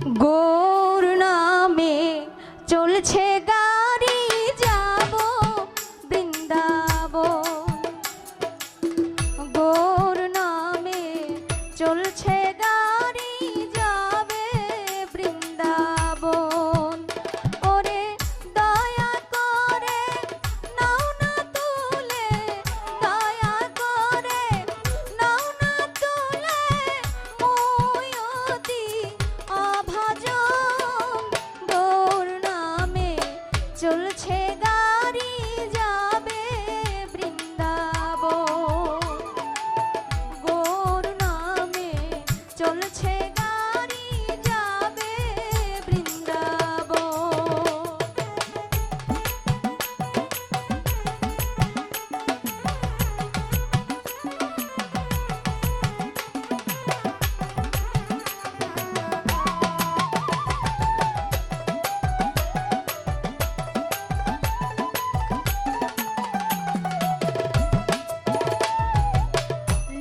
গৌর নামে চলছে গাড়ি যাব বৃন্দাবন। গৌর নামে চলছে গাড়ি যাবে বৃন্দাবন। ওরে দয়া করে নাও না তুলে, দয়া করে নাও না তুলে ময়ূতি অভাজন। গৌর নামে চলছে গাড়ি যাবে বৃন্দাবন। গৌর নামে চলছে গাড়ি যাবে বৃন্দাবন।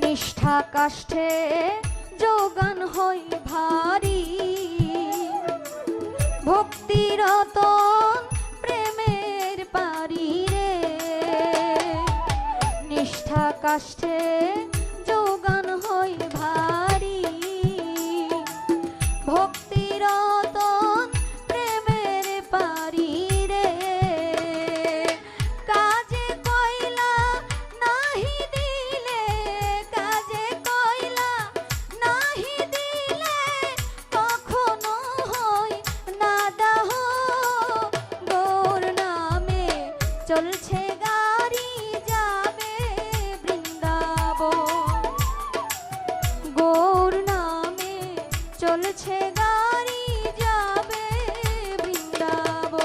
নিষ্ঠা কাষ্ঠে যোগান হই ভারী, ভক্তিরতন প্রেমের পারি রে। নিষ্ঠা কাষ্ঠে যোগান হই ভারী, ভক্তিরতন প্রেমের পারি রে। কাজে কইলা নাহি দিলে, কাজে কইলা নাহি দিলে কখনো হই না দাহ। গৌর নামে চলছে গাড়ি যাবে বৃন্দাবন। গৌর নামে চলছে গাড়ি যাবে বৃন্দাবন।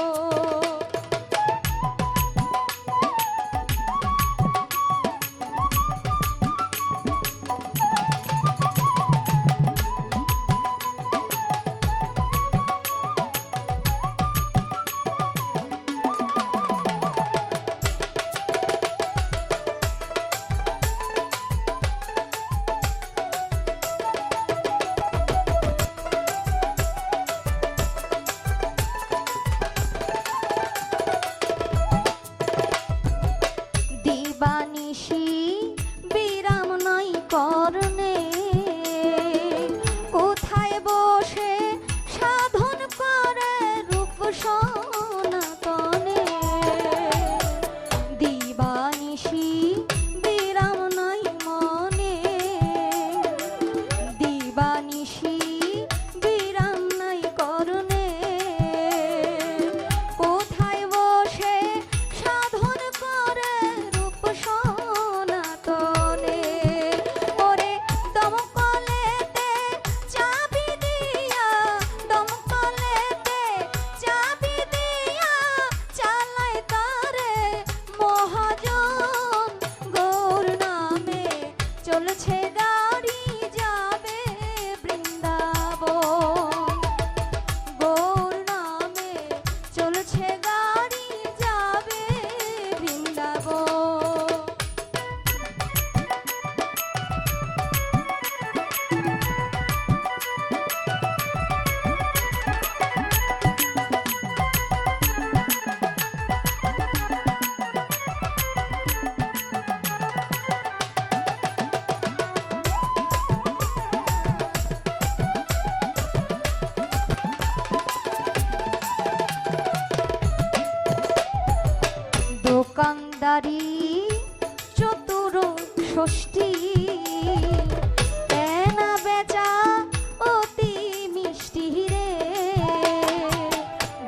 দিবানিশি বিরাম নাই করনে, কোথায় বসে সাধন করে রূপ সনাতনে। দিবানিশি বিরাম নাই মনে, দিবানিশি বিরাম নাই করনে। কোথায় বসে সাধন করে রূপ সনাতনে। ওরে দমকলেতে চাবি দিয়া, দমকলেতে চাবি দিয়া চালায় তারে মহাজন। গৌর নামে চলছে গাড়ি যাবে বৃন্দাবন। গৌর নামে চলছে গাড়ি যাবে বৃন্দাবন। দোকানদারি চতুর ষষ্ঠী, কেনা বেচা অতি মিষ্টি রে।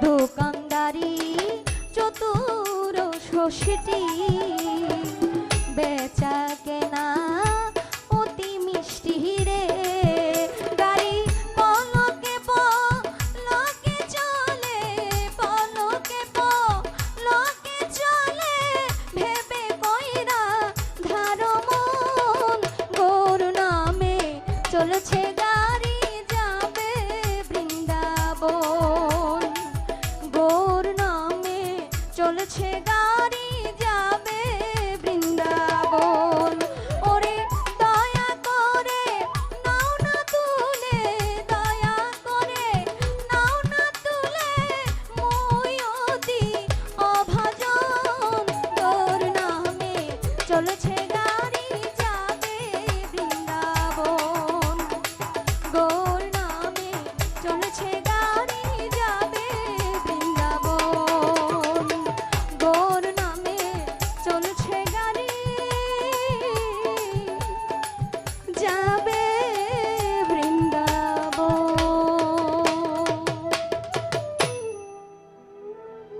দোকানদারি চতুর ষষ্ঠী, বেচা কেনা অতি মিষ্টি রে। গাড়ি পলকে পলকে চলে, পলকে পলকে চলে ভেবে কইরা ধারো মন। গৌর নামে চলছে গাড়ি যাবে বৃন্দাবন। গৌর নামে চলছে গাড়ি যাবে বৃন্দাবন। ওরে দয়া করে নাও না তুলে, দয়া করে চলেছে